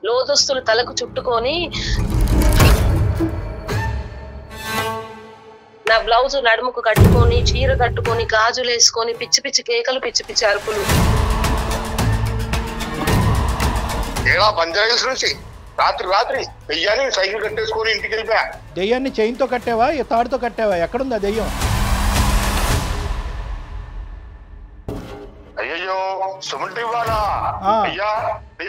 లోదుస్తులు తలకు చుట్టుకొని నా బ్లౌజ్ నడుముకు కట్టుకొని చీర కట్టుకొని గాజులు వేసుకొని పిచ్చి పిచ్చి కేకలు పిచ్చి పిచ్చి అరుపులు. రాత్రి దెయ్యాన్ని సైకిల్ కట్టేసుకొని ఇంటికి వెళ్ళిపోయా. దెయ్యాన్ని చైన్ తో కట్టావా తాడుతో కట్టావా? ఎక్కడుందా దెయ్యం? అయ్యో సుమన్ ఇవ్వాలా? అయ్యా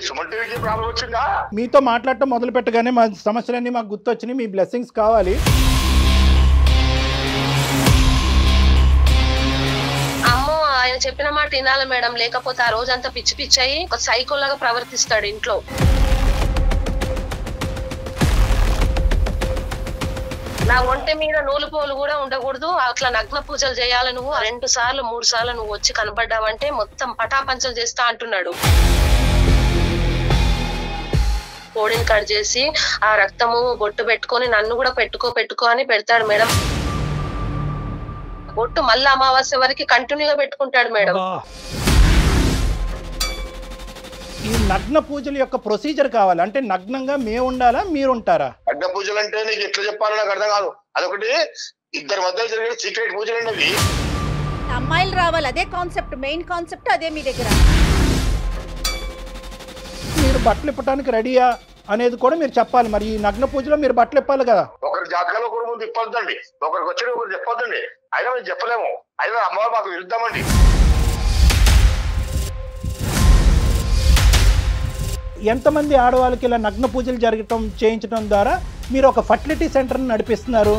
సుమన్ టీవీకి ప్రాబ్లం వచ్చిందా? మీతో మాట్లాడటం మొదలు పెట్టగానే మా సమస్యలన్నీ మాకు గుర్తొచ్చినాయి. మీ బ్లెస్సింగ్స్ కావాలి. ఆయన చెప్పిన మాట వినాలి మేడం, లేకపోతే ఆ రోజంతా పిచ్చి పిచ్చి అయ్యి ఒక సైకోలాగా ప్రవర్తిస్తాడు ఇంట్లో. నా ఒంటి మీద నూలుపోలు కూడా ఉండకూడదు, అట్లా నగ్న పూజలు చేయాలి నువ్వు, 2 సార్లు 3 సార్లు నువ్వు వచ్చి కనపడ్డావంటే మొత్తం పటాపంచలు చేస్తా అంటున్నాడు. కోడిని కట్ చేసి ఆ రక్తము బొట్టు పెట్టుకొని నన్ను కూడా పెట్టుకో అని పెడతాడు మేడం. బొట్టు మళ్ళీ అమావాస్య వరకు కంటిన్యూగా పెట్టుకుంటాడు మేడం. ఈ నగ్న పూజల యొక్క ప్రొసీజర్ కావాలి అంటే నగ్నంగా మేము ఉండాలా, మీరు ఉంటారా? నగ్న పూజలు అంటే నీకు ఎట్లా చెప్పాలో నాకు అర్థం కాదు. అదొకటి ఇద్దరి మధ్య జరిగే సీక్రెట్ పూజలు అండి. అమ్మాయిలు రావాలి, అదే కాన్సెప్ట్, మెయిన్ కాన్సెప్ట్ అదే మీ దగ్గర. మీరు బట్టలు ఇప్పడానికి రెడీయా అనేది కూడా మీరు చెప్పాలి. మరి ఈ నగ్న పూజలో మీరు బట్టలు ఇప్పాలి కదా. ఒకరి జాతకాలు ఒకరి ముందు ఇప్పొద్దండి, ఒకరికి వచ్చి ఒకరు చెప్పొద్దండి. అయినా మేము చెప్పలేము, అయినా అమ్మవారు మాకు విరుద్దామండి. ఎంతమంది ఆడవాళ్ళకి ఇలా నగ్న పూజలు చేయించడం ద్వారా మీరు ఒక ఫర్టిలిటీ సెంటర్ని నడిపిస్తున్నారు?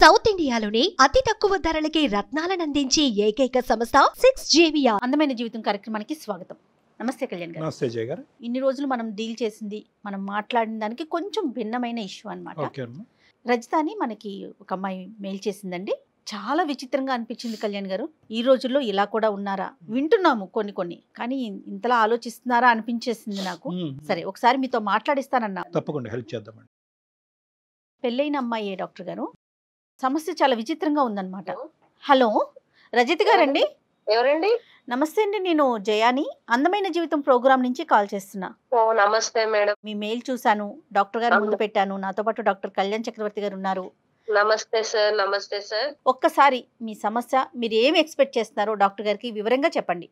సౌత్ ఇండియాలోనే అతి తక్కువ ధరలకి రత్నాలను అందించే ఏకైక సంస్థ 6JVR. అందమైన జీవితం కార్యక్రమానికి స్వాగతం. నమస్తే కళ్యాణ్ గారు. నమస్తే జయ గారు. ఇన్ని రోజులు మనం డీల్ చేసింది, మనం మాట్లాడిన దానికి కొంచెం భిన్నమైన ఇష్యూ అనమాట. రజితాని మనకి ఒక అమ్మాయి మెయిల్ చేసిందండి. చాలా విచిత్రంగా అనిపించింది కళ్యాణ్ గారు. ఈ రోజుల్లో ఇలా కూడా ఉన్నారా? వింటున్నాము కొన్ని కానీ ఇంతలా ఆలోచిస్తున్నారా అనిపించేసింది నాకు. సరే ఒకసారి మీతో మాట్లాడిస్తానన్నా. తప్పకుండా హెల్ప్ చేద్దామండి. పెళ్ళైన అమ్మాయి డాక్టర్ గారు, సమస్య చాలా విచిత్రంగా ఉందన్నమాట. హలో రజిత గారండి? ఎవరండి? నమస్తే అండి, నేను జయాని అందమైన జీవితం ప్రోగ్రామ్ నుంచి కాల్ చేస్తున్నా. నమస్తే మేడం. మీ మెయిల్ చూసాను, డాక్టర్ గారు ముందు పెట్టాను. నాతో పాటు డాక్టర్ కళ్యాణ్ చక్రవర్తి గారు ఉన్నారు. నమస్తే సార్. నమస్తే సార్. ఒక్కసారి మీ సమస్య, మీరు ఏమి ఎక్స్పెక్ట్ చేస్తున్నారో డాక్టర్ గారికి వివరంగా చెప్పండి.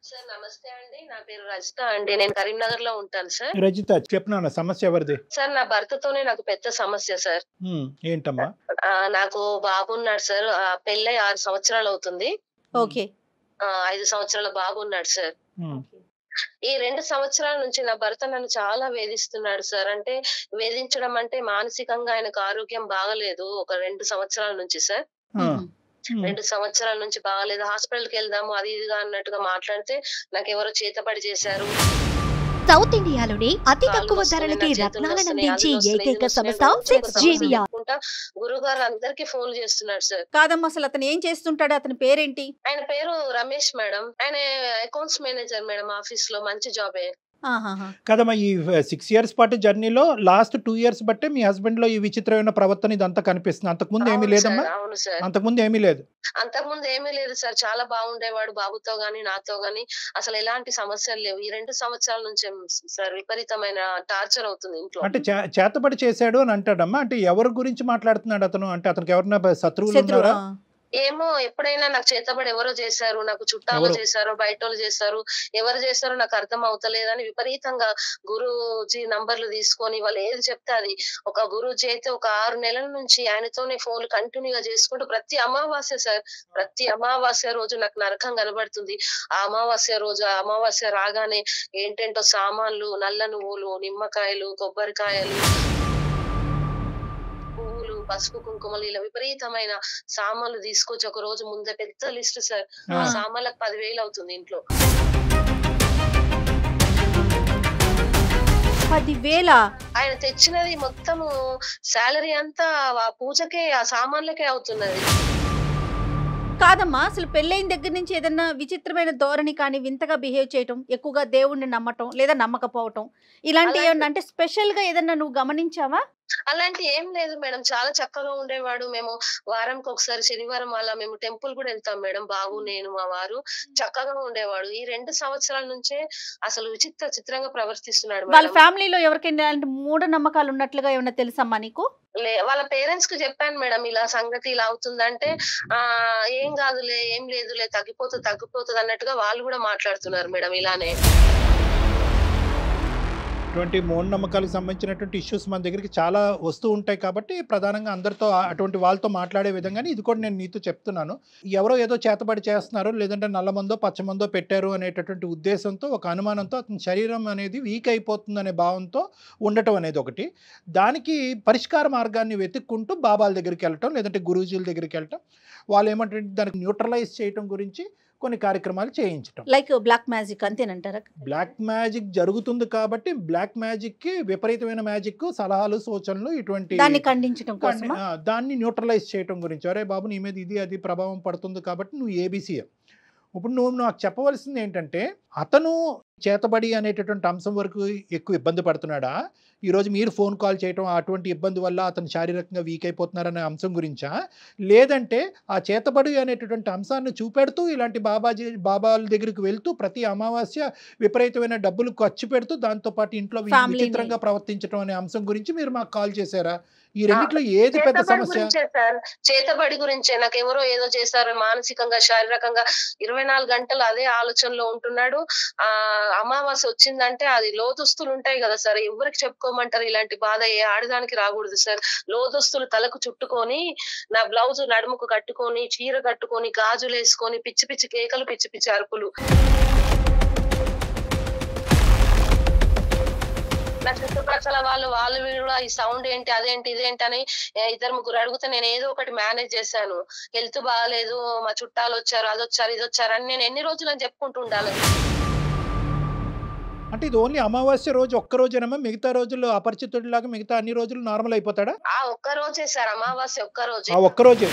సార్ నమస్తే అండి, నా పేరు రజిత అండి, నేను కరీంనగర్ లో ఉంటాను సార్. రజిత చెప్పిన సమస్య ఎవరిది? సార్ నా భర్తతోనే నాకు పెద్ద సమస్య సార్. ఏంటమ్మా? నాకు బాబు ఉన్నాడు సార్, పెళ్ళై 6 సంవత్సరాలు అవుతుంది. ఓకే. 5 సంవత్సరాల బాబు ఉన్నాడు సార్. ఈ 2 సంవత్సరాల నుంచి నా భర్త నన్ను చాలా వేధిస్తున్నాడు సార్. అంటే వేధించడం అంటే మానసికంగా ఆయనకు ఆరోగ్యం బాగలేదు ఒక 2 సంవత్సరాల నుంచి సార్. 2 సంవత్సరాల నుంచి బాగాలేదు. హాస్పిటల్కి వెళ్దాము అది ఇదిగా అన్నట్టుగా మాట్లాడితే నాకు ఎవరో చేతబడి చేశారు. సౌత్ ఇండియాలోనే అతి తక్కువ ధరలకి రత్నాలను అందించే ఏకైక సంస్థ 6JVR. గురువు గారు అందరికి ఫోన్ చేస్తున్నాడు సార్. కాదమ్మా, అసలు అతను ఏం చేస్తుంటాడు? అతని పేరేంటి? ఆయన పేరు రమేష్ మేడం. ఆయన అకౌంట్స్ మేనేజర్ మేడం, ఆఫీస్ లో మంచి జాబే. కదమ్మా, ఈ 6 years పాటు జర్నీలో లాస్ట్ 2 years బట్టే మీ హస్బెండ్ లో ఈ విచిత్రమైన ప్రవర్తన ఇదంతా కనిపిస్తుంది. అంతకుముందు ఏమీ లేదమ్మా? అవును సార్. అంతకుముందు ఏమీ లేదు. అంతకుముందు ఏమీ లేదు సార్. చాలా బాగుండేవాడు బాబుతో గాని నాతో గాని, అసలు ఎలాంటి సమస్యలు లేవు. ఈ 2 సంవత్సరాల నుంచి సార్ విపరీతమైన టార్చర్ అవుతుంది ఇంట్లో. అంటే చేతబడి చేశాడు అని అంటాడమ్మా. అంటే ఎవరి గురించి మాట్లాడుతున్నాడు అతను? అంటే అతనికి ఎవరైనా శత్రువులు ఉన్నారా? ఏమో, ఎప్పుడైనా నాకు చేతబడి ఎవరో చేశారు, నాకు చుట్టాలు చేశారు, బయట వాళ్ళు చేశారు, ఎవరు చేశారో నాకు అర్థం అవుతలేదని విపరీతంగా గురూజీ నంబర్లు తీసుకొని వాళ్ళు ఏది చెప్తే అది. ఒక గురూజీ అయితే ఒక 6 నెలల నుంచి ఆయనతోనే ఫోన్లు కంటిన్యూగా చేసుకుంటూ ప్రతి అమావాస్య సార్, ప్రతి అమావాస్య రోజు నాకు నరకం కనబడుతుంది. ఆ అమావాస్య రాగానే ఏంటంటో సామాన్లు, నల్ల నువ్వులు, నిమ్మకాయలు, కొబ్బరికాయలు, పసుపు కుంకుమలు, ఇలా విపరీతమైన సామాన్లు తీసుకొచ్చి ఒక రోజు ముందే పెద్ద లిస్ట్ సార్. ఆ సామాన్లకు 10,000 అవుతుంది ఇంట్లో. 10,000? ఆయన తెచ్చినది మొత్తము శాలరీ అంతా ఆ పూజకే, ఆ సామాన్లకే అవుతున్నది. కాదమ్మా, అసలు పెళ్ళైన దగ్గర నుంచి ఏదన్నా విచిత్రమైన ధోరణి కానీ, వింతగా బిహేవ్ చేయటం, ఎక్కువగా దేవుణ్ణి నమ్మటం లేదా నమ్మకపోవటం, ఇలాంటి ఏమన్నా అంటే స్పెషల్ గా ఏదన్నా నువ్వు గమనించావా? అలాంటి ఏం లేదు మేడం. చాలా చక్కగా ఉండేవాడు. మేము వారానికి ఒకసారి శనివారం అలా మేము టెంపుల్ కూడా వెళ్తాం మేడం. బాబు, నేను, మా వారు చక్కగా ఉండేవాడు. ఈ 2 సంవత్సరాల నుంచే అసలు చిత్రంగా ప్రవర్తిస్తున్నాడు వాళ్ళ మేడం. ఫ్యామిలీలో ఎవరికైనా మూఢనమ్మకాలు ఉన్నట్లుగా ఏమన్నా తెలుసమ్మా నీకు? వాళ్ళ పేరెంట్స్ కి చెప్పాను మేడం, ఇలా సంగతి ఇలా అవుతుందంటే ఏం కాదులే, ఏం లేదులే, తగ్గిపోతుంది అన్నట్టుగా వాళ్ళు కూడా మాట్లాడుతున్నారు మేడం ఇలానే. అటువంటి మూఢనమ్మకాలకు సంబంధించినటువంటి ఇష్యూస్ మన దగ్గరికి చాలా వస్తూ ఉంటాయి కాబట్టి ప్రధానంగా అందరితో అటువంటి వాళ్ళతో మాట్లాడే విధంగానే ఇది కూడా నేను నీతో చెప్తున్నాను. ఎవరో ఏదో చేతబడి చేస్తున్నారు, లేదంటే నల్లమందో పచ్చమందో పెట్టారు అనేటటువంటి ఉద్దేశంతో, ఒక అనుమానంతో అతని శరీరం అనేది వీక్ అయిపోతుంది అనే భావంతో ఉండటం అనేది ఒకటి. దానికి పరిష్కార మార్గాన్ని వెతుక్కుంటూ బాబాల దగ్గరికి వెళ్ళటం, లేదంటే గురూజీల దగ్గరికి వెళ్ళటం, వాళ్ళు ఏమంటే దానికి న్యూట్రలైజ్ చేయటం గురించి కొన్ని కార్యక్రమాలు చేయించటం. లైక్ బ్లాక్ మ్యాజిక్ అంతేనంటారా? బ్లాక్ మ్యాజిక్ జరుగుతుంది కాబట్టి బ్లాక్ మ్యాజిక్ కి విపరీతమైన మ్యాజిక్ సలహాలు సూచనలు ఇటువంటి దాన్ని ఖండించడం కోసం, దాన్ని న్యూట్రలైజ్ చేయడం గురించి. అరే బాబు, నీ మీద ఇది అది ప్రభావం పడుతుంది కాబట్టి నువ్వు ఏబీసీ. ఇప్పుడు నువ్వు నాకు చెప్పవలసింది ఏంటంటే, అతను చేతబడి అనేటటువంటి అంశం వరకు ఎక్కువ ఇబ్బంది పడుతున్నాడా, ఈరోజు మీరు ఫోన్ కాల్ చేయటం అటువంటి ఇబ్బంది వల్ల అతను శారీరకంగా వీక్ అయిపోతున్నారనే అంశం గురించా, లేదంటే ఆ చేతబడి అనేటటువంటి అంశాన్ని చూపెడుతూ ఇలాంటి బాబాల దగ్గరికి వెళ్తూ ప్రతి అమావాస్య విపరీతమైన డబ్బులు ఖర్చు పెడుతూ దాంతోపాటు ఇంట్లో విచిత్రంగా ప్రవర్తించడం అనే అంశం గురించి మీరు మాకు కాల్ చేశారా? ఈ రెండిట్లో ఏది పెద్ద సమస్య? చేతబడి గురించే. నాకు ఎవరో ఏదో చేశారు, మానసికంగా శారీరకంగా 24 గంటలు అదే ఆలోచనలో ఉంటున్నాడు. అమావాస్య వచ్చిందంటే అది లోదుస్తులు ఉంటాయి కదా సార్, ఎవరికి చెప్పుకోమంటారు? ఇలాంటి బాధ ఏ ఆడదానికి రాకూడదు సార్. లోదుస్తులు తలకు చుట్టుకొని, నా బ్లౌజ్ నడుముకు కట్టుకొని, చీర కట్టుకొని, గాజులు వేసుకొని, పిచ్చి పిచ్చి కేకలు, పిచ్చి పిచ్చి అరుపులు. నా చుట్టుపక్కల వాళ్ళు కూడా ఈ సౌండ్ ఏంటి, అదేంటి, ఇదేంటి అని 2-3 అడిగితే నేను ఏదో ఒకటి మేనేజ్ చేశాను. హెల్త్ బాగాలేదు, మా చుట్టాలు వచ్చారు, అదొచ్చారు, ఇదొచ్చారు అని నేను ఎన్ని రోజులు అని చెప్పుకుంటూ ఉండాలి. అంటే ఇది ఓన్లీ అమావాస్య రోజు ఒక్క రోజేనమ్మా? మిగతా రోజుల్లో అపరిచితుడిలాగా మిగతా అన్ని రోజులు నార్మల్ అయిపోతాడా? ఒక్క రోజే సార్, అమావాస్య ఒక్క రోజే. ఒక్క రోజే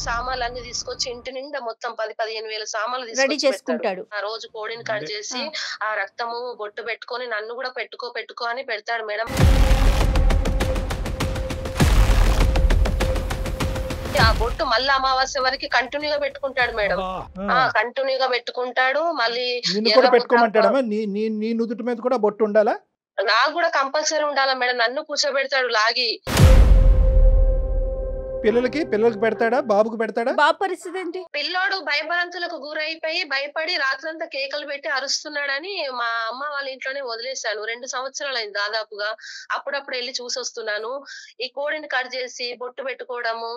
సామాన్లు తీసుకొచ్చి ఇంటి నిండా మొత్తం 10-15 వేల సామాన్లు రెడీ చేసుకుంటాడు. ఆ రోజు కోడిని కట్ చేసి ఆ రక్తము బొట్టు పెట్టుకొని నన్ను కూడా పెట్టుకో అని పెడతాడు మేడం. ఆ బొట్టు మళ్ళీ అమావాస్య వరకు కంటిన్యూగా పెట్టుకుంటాడు మేడం. కంటిన్యూగా పెట్టుకుంటాడు. మళ్ళీ పెట్టుకోమంటాడమ్మా? నీ నుదుటి మీద కూడా బొట్టు ఉండాలా? నాకు కూడా కంపల్సరీ ఉండాలా మేడం. నన్ను కూర్చోబెడతాడు లాగి. పిల్లలకి పెడతాడా? బాబుకు పెడతాడా? బాబు పరిస్థితి ఏంటి? పిల్లోడు భయభ్రాంతులకు గురైపోయి భయపడి రాత్రంతా కేకలు పెట్టి అరుస్తున్నాడని మా అమ్మ వాళ్ళ ఇంట్లోనే వదిలేశాను. 2 సంవత్సరాలు అయింది దాదాపుగా. అప్పుడప్పుడు వెళ్ళి చూసొస్తున్నాను. ఈ కోడిని కట్ చేసి బొట్టు పెట్టుకోవడము,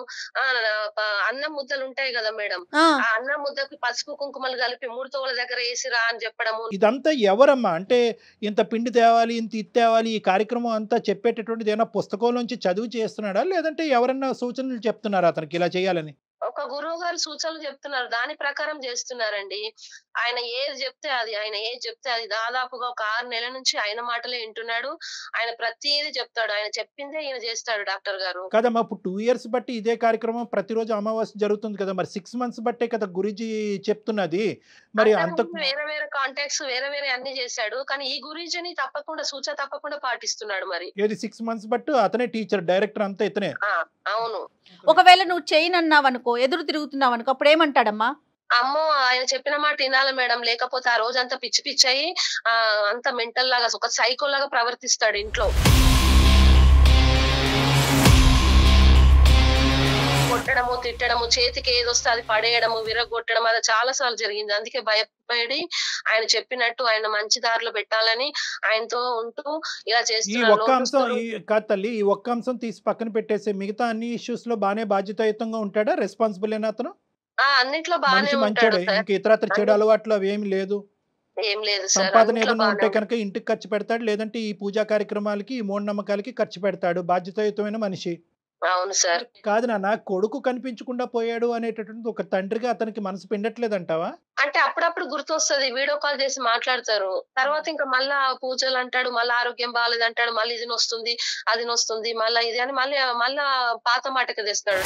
అన్నం ముద్దలు ఉంటాయి కదా మేడం, ఆ అన్నం ముద్దకి పసుపు కుంకుమలు కలిపి 3 తోల దగ్గర వేసిరా అని చెప్పడము. ఇదంతా ఎవరమ్మా? అంటే ఇంత పిండి తేవాలి, ఇంత ఇది తేవాలి, ఈ కార్యక్రమం అంతా చెప్పేటటువంటిది ఏమైనా పుస్తకంలోంచి చదువు చేస్తున్నాడా, లేదంటే ఎవరన్నా సూచనలు చెప్తున్నారు అతనికి ఇలా చేయాలని? ఒక గురువు గారు సూచనలు చెప్తున్నారు, దాని ప్రకారం చేస్తున్నారండి. ఆయన ఏది చెప్తే అది దాదాపుగా ఒక 6 నెలల నుంచి ఆయన మాటలే వింటున్నాడు. ఆయన ప్రతిదీ చెప్తాడు, ఆయన చెప్పిందే ఈయన చేస్తాడు డాక్టర్ గారు. కదమ్మా, ఇప్పుడు 2 years బట్టి ఇదే కార్యక్రమం ప్రతిరోజు అమావాస్య జరుగుతుంది కదా, మరి 6 months బట్టే కదా గురూజీ చెప్తున్నది. మరి అంత వేరే కాంటాక్ట్స్ వేరే అన్ని చేశాడు, కానీ ఈ గురూజీని తప్పకుండా పాటిస్తున్నాడు. మరి ఏది 6 months బట్టు అతనే టీచర్, డైరెక్టర్ అంతా ఇతనే? అవును. ఒకవేళ నువ్వు చేయనన్నావనుకో, ఎదురు తిరుగుతున్నావనుకో, అప్పుడు ఏమంటాడమ్మా? అమ్మో, ఆయన చెప్పిన మాట వినాలి మేడం, లేకపోతే ఆ రోజంతా పిచ్చి అయ్యి అంత మెంటల్ లాగా ఒక సైకో లాగా ప్రవర్తిస్తాడు ఇంట్లో. కొట్టడము, తిట్టడము, చేతికి ఏదొస్తే అది పడేయడము, విరగొట్టడం, అది చాలా సార్లు జరిగింది. అందుకే భయపడి ఆయన చెప్పినట్టు ఆయన మంచి దారిలో పెట్టాలని ఆయనతో ఉంటూ ఇలా చేస్తున్నాడు. ఈ ఒక్క అంశం తీసి పక్కన పెట్టేసి మిగతా అన్ని ఇష్యూస్ లో బానే బాధ్యతాయుతంగా ఉంటాడా? రెస్పాన్సిబుల్ అయినా అతను? అన్నిట్లో బానే ఉంటాడు. ఇంకా ఇతరత్ర చెడు అలవాట్లు అవి ఏమి లేదు? ఏం లేదు. సంపాదన ఏదైనా ఉంటే కనుక ఇంటికి ఖర్చు పెడతాడు, లేదంటే ఈ పూజా కార్యక్రమాలకి, ఈ మూఢనమ్మకాలకి ఖర్చు పెడతాడు. బాధ్యతాయుతమైన మనిషి. అవును సార్. కాదు నాన్న, కొడుకు కనిపించకుండా పోయాడు అనేటటువంటి ఒక తండ్రిగా అతనికి మనసు పిండట్లేదంటావా? అంటే అప్పుడప్పుడు గుర్తొస్తుంది, వీడియో కాల్ చేసి మాట్లాడతారు. తర్వాత ఇంకా మళ్ళా పూజలు అంటాడు, మళ్ళీ ఆరోగ్యం బాగాలేదు అంటాడు, మళ్ళీ ఇది నొస్తుంది, అది నొస్తుంది, మళ్ళా ఇది అని మళ్ళా పాత మాటకి తెస్తాడు.